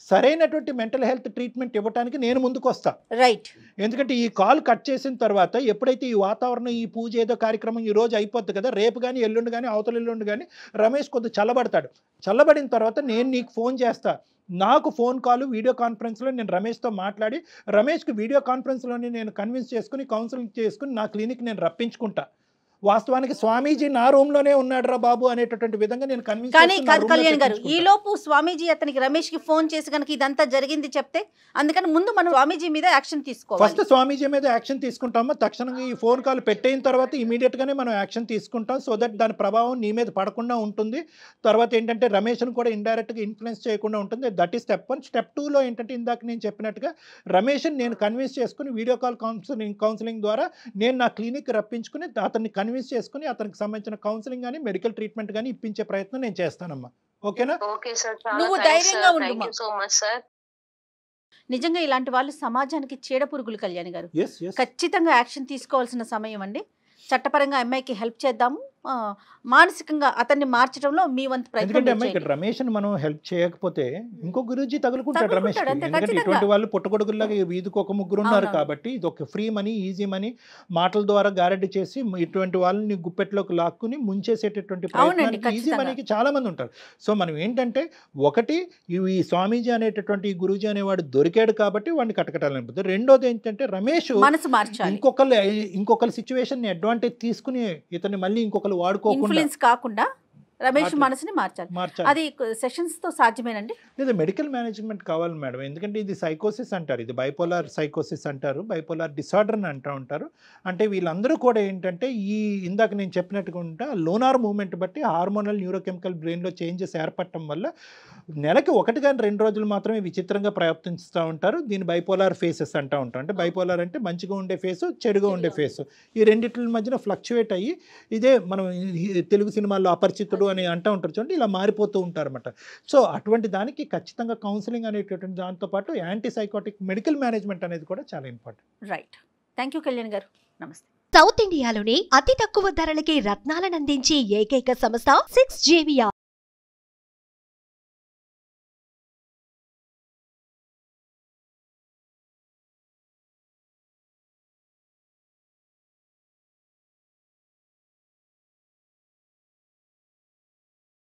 సరైనటువంటి మెంటల్ హెల్త్ ట్రీట్మెంట్ ఇవ్వడానికి నేను ముందుకు వస్తా. రైట్. ఎందుకంటే ఈ కాల్ కట్ చేసిన తర్వాత ఎప్పుడైతే ఈ వాతావరణం, ఈ పూజ ఏదో కార్యక్రమం ఈ రోజు అయిపోద్ది కదా, రేపు కానీ ఎల్లుండి కానీ అవతల ఎల్లుండి కానీ రమేష్ కొద్దిగా చల్లబడతాడు. చల్లబడిన తర్వాత నేను నీకు ఫోన్ చేస్తా. నాకు ఫోన్ కాల్, వీడియో కాన్ఫరెన్స్లో నేను రమేష్తో మాట్లాడి, రమేష్కి వీడియో కాన్ఫరెన్స్లోనే నేను కన్విన్స్ చేసుకుని, కౌన్సిలింగ్ చేసుకుని నా క్లినిక్ నేను రప్పించుకుంటా. వాస్తవానికి స్వామీజీ నా రూమ్ లోనే ఉన్నాడు రా బాబు అనేటటువంటి విధంగా నేను కన్విన్స్. కానీ కళ్యాణ్ గారు, ఈ లోపు స్వామీజీ అతనికి రమేష్ కి ఫోన్ చేసి కనుక ఇదంతా జరిగింది చెప్తే, అందుకని ముందు మనం స్వామీజీ మీద యాక్షన్ తీసుకోవాలి. ఫస్ట్ స్వామీజీ మీద యాక్షన్ తీసుకుంటాము. తక్షణంగా ఈ ఫోన్ కాల్ పెట్టయిన తర్వాత ఇమీడియట్ గానే మనం యాక్షన్ తీసుకుంటాం. సో దట్ దాని ప్రభావం నీ మీద పడకుండా ఉంటుంది. తర్వాత ఏంటంటే రమేష్ను కూడా ఇండైరెక్ట్ గా ఇన్ఫ్లుయెన్స్ చేయకుండా ఉంటుంది. That is step 1. స్టెప్ 2లో ఏంటంటే ఇందాక నేను చెప్పినట్టుగా రమేష్ని నేను కన్విన్స్ చేసుకుని వీడియో కాల్ కౌన్సిలింగ్ ద్వారా నేను నా క్లినిక్ రప్పించుకుని అతన్ని కన్విన్స్ చేసుకుని అతనికి సంబంధించిన కౌన్సిలింగ్ కానీ మెడికల్ ట్రీట్మెంట్ కానీ ఇప్పించే ప్రయత్నం నేను చేస్తానమ్మా. ఓకేనా? నువ్వు ధైర్యంగా ఉండు. నిజంగా ఇలాంటి వాళ్ళు సమాజానికి చీడ పురుగులు కళ్యాణ్ గారు. ఖచ్చితంగా యాక్షన్ తీసుకోవాల్సిన సమయం అండి. చట్టపరంగా అమ్మాయికి హెల్ప్ చేద్దాము, మానసికంగా అతన్ని మార్చడంలో మీ వంతు ప్రయత్నం. రమేష్ని మనం హెల్ప్ చేయకపోతే ఇంకో గురూజీ తగులుకుంటాడు రమేష్. ఎందుకంటే ఇటువంటి వాళ్ళు పుట్టగొడుగుల్లాగా వీధికి ఒక ముగ్గురు ఉన్నారు కాబట్టి ఇది ఒక ఫ్రీ మనీ, ఈజీ మనీ మాటల ద్వారా గారెడ్డి చేసి ఇటువంటి వాళ్ళని గుప్పెట్లోకి లాక్కుని ముంచేసేటటువంటి ప్రయత్నానికి ఈజీ మనీకి చాలా మంది ఉంటారు. సో మనం ఏంటంటే ఒకటి ఈ స్వామీజీ అనేటటువంటి ఈ గురూజీ అనేవాడు దొరికాడు కాబట్టి వాడిని కటకటాలనిపోతుంది. రెండోది ఏంటంటే రమేష్ ఇంకొకరి సిచ్యువేషన్ ని అడ్వాంటేజ్ తీసుకుని ఇతన్ని మళ్ళీ ఇంకొకరు వాడుకోకుండా కాకుండా రమేష్ మనసుని మార్చాలి. అది సెషన్స్ తో సాధ్యమేనండి? లేదా మెడికల్ మేనేజ్మెంట్ కావాలి మేడం. ఎందుకంటే ఇది సైకోసిస్ అంటారు, ఇది బైపోలార్ సైకోసిస్ అంటారు, బైపోలార్ డిసార్డర్ అని అంటూ ఉంటారు. అంటే వీళ్ళందరూ కూడా ఏంటంటే ఈ ఇందాక నేను చెప్పినట్టుగా ఉంటా లోనార్ మూవ్మెంట్ బట్టి హార్మోనల్ న్యూరోకెమికల్ బ్రెయిన్లో చేంజెస్ ఏర్పడటం వల్ల నెలకి 1 కానీ 2 రోజులు మాత్రమే విచిత్రంగా ప్రవర్తిస్తూ ఉంటారు. దీన్ని బైపోలార్ ఫేసెస్ అంటూ ఉంటారు. అంటే బైపోలార్ అంటే మంచిగా ఉండే ఫేసు, చెడుగా ఉండే ఫేసు, ఈ రెండింటి మధ్యన ఫ్లక్చువేట్ అయ్యి ఇదే మనం తెలుగు సినిమాల్లో అపరిచితుడు అని అంటూ ఉంటారు చూడండి, ఇలా మారిపోతూ ఉంటారన్నమాట. సో అటువంటి దానికి ఖచ్చితంగా కౌన్సిలింగ్ అనేటటువంటి దాంతోపాటు యాంటీ సైకోటిక్ మెడికల్ మేనేజ్మెంట్ అనేది కూడా చాలా important. Right. Thank you Kalyan గారు. నమస్తే. సౌత్ ఇండియాలోని అతి తక్కువ ధరలకి రత్నాలను అందించే ఏకైక సంస్థ 6 JVR.